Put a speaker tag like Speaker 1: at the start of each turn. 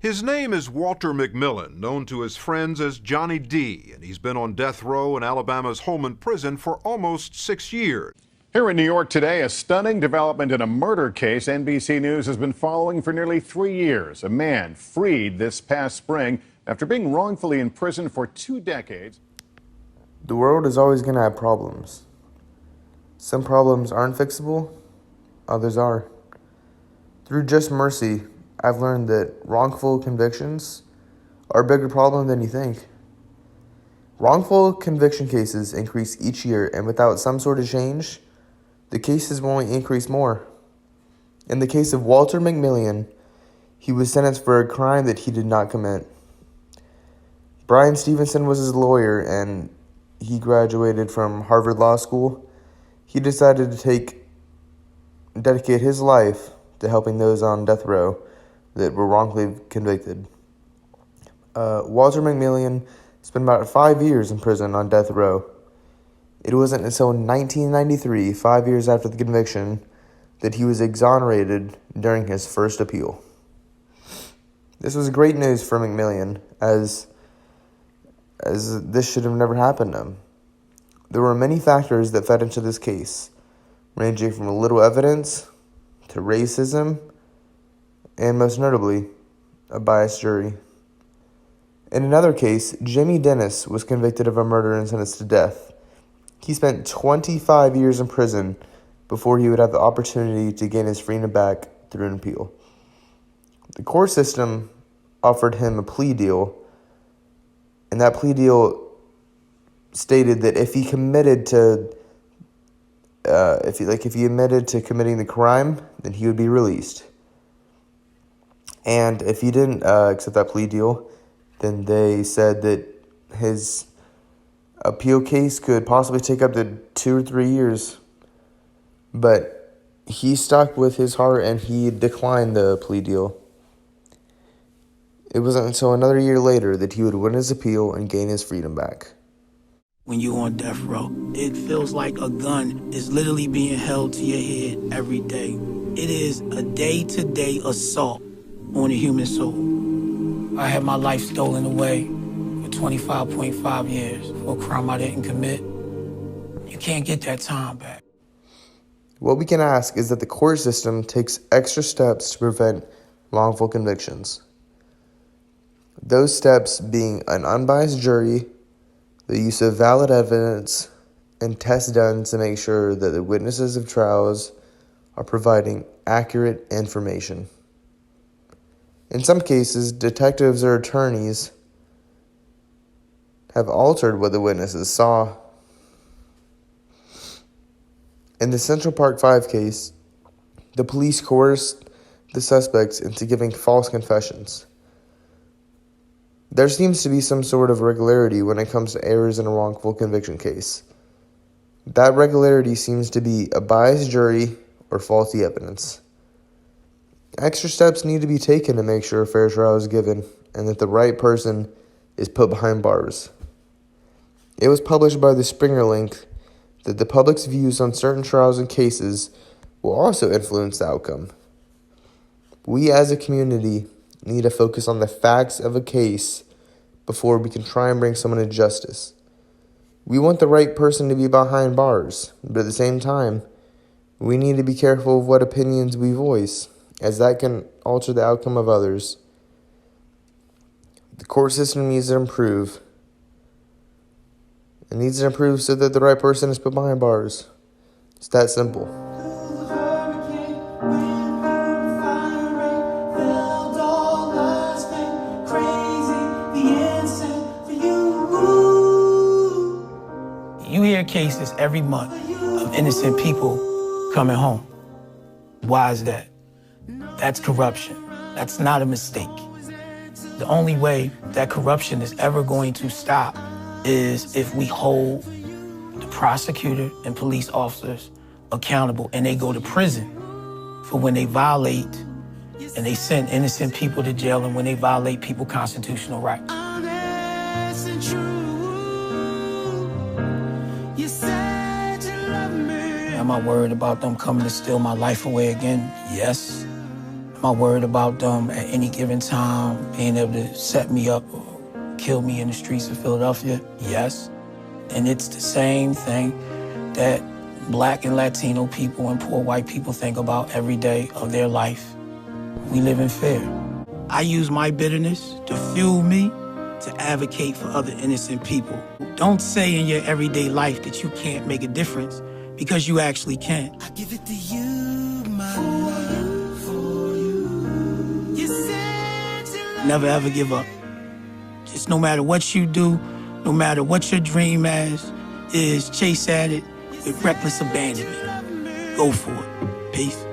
Speaker 1: His name is Walter McMillan, known to his friends as Johnny D, and he's been on death row in Alabama's Holman prison for almost 6 years.
Speaker 2: Here in New York today, a stunning development in a murder case NBC News has been following for nearly 3 years. A man freed this past spring after being wrongfully imprisoned for 2 decades.
Speaker 3: The world is always going to have problems. Some problems aren't fixable, others are. Through just mercy, I've learned that wrongful convictions are a bigger problem than you think. Wrongful conviction cases increase each year, and without some sort of change, the cases will only increase more. In the case of Walter McMillan, he was sentenced for a crime that he did not commit. Brian Stevenson was his lawyer, and he graduated from Harvard Law School. He decided to dedicate his life to helping those on death row that were wrongfully convicted. Walter McMillan spent about 5 years in prison on death row. It wasn't until 1993, 5 years after the conviction, that he was exonerated during his first appeal. This was great news for McMillan, as this should have never happened to him. There were many factors that fed into this case, ranging from little evidence to racism, and most notably, a biased jury. In another case, Jimmy Dennis was convicted of a murder and sentenced to death. He spent 25 years in prison before he would have the opportunity to gain his freedom back through an appeal. The court system offered him a plea deal, and that plea deal stated that if he admitted to committing the crime, then he would be released. And if he didn't accept that plea deal, then they said that his appeal case could possibly take up to 2 or 3 years. But he stuck with his heart and he declined the plea deal. It wasn't until another year later that he would win his appeal and gain his freedom back.
Speaker 4: When you're on death row, it feels like a gun is literally being held to your head every day. It is a day-to-day assault on the human soul. I had my life stolen away for 25.5 years for a crime I didn't commit. You can't get that time back.
Speaker 3: What we can ask is that the court system takes extra steps to prevent wrongful convictions. Those steps being an unbiased jury, the use of valid evidence, and tests done to make sure that the witnesses of trials are providing accurate information. In some cases, detectives or attorneys have altered what the witnesses saw. In the Central Park 5 case, the police coerced the suspects into giving false confessions. There seems to be some sort of regularity when it comes to errors in a wrongful conviction case. That regularity seems to be a biased jury or faulty evidence. Extra steps need to be taken to make sure a fair trial is given and that the right person is put behind bars. It was published by the Springer Link that the public's views on certain trials and cases will also influence the outcome. We as a community need to focus on the facts of a case before we can try and bring someone to justice. We want the right person to be behind bars, but at the same time, we need to be careful of what opinions we voice, as that can alter the outcome of others. The court system needs to improve. It needs to improve so that the right person is put behind bars. It's that simple.
Speaker 4: You hear cases every month of innocent people coming home. Why is that? That's corruption. That's not a mistake. The only way that corruption is ever going to stop is if we hold the prosecutor and police officers accountable and they go to prison for when they violate and they send innocent people to jail and when they violate people's constitutional rights. Am I worried about them coming to steal my life away again? Yes. Am I worried about them at any given time being able to set me up or kill me in the streets of Philadelphia? Yes. And it's the same thing that Black and Latino people and poor white people think about every day of their life. We live in fear. I use my bitterness to fuel me to advocate for other innocent people. Don't say in your everyday life that you can't make a difference, because you actually can. I give it to you, my love, for you. You said you love. Never ever give up. Just no matter what you do, no matter what your dream is, chase at it with reckless abandonment. Go for it. Peace.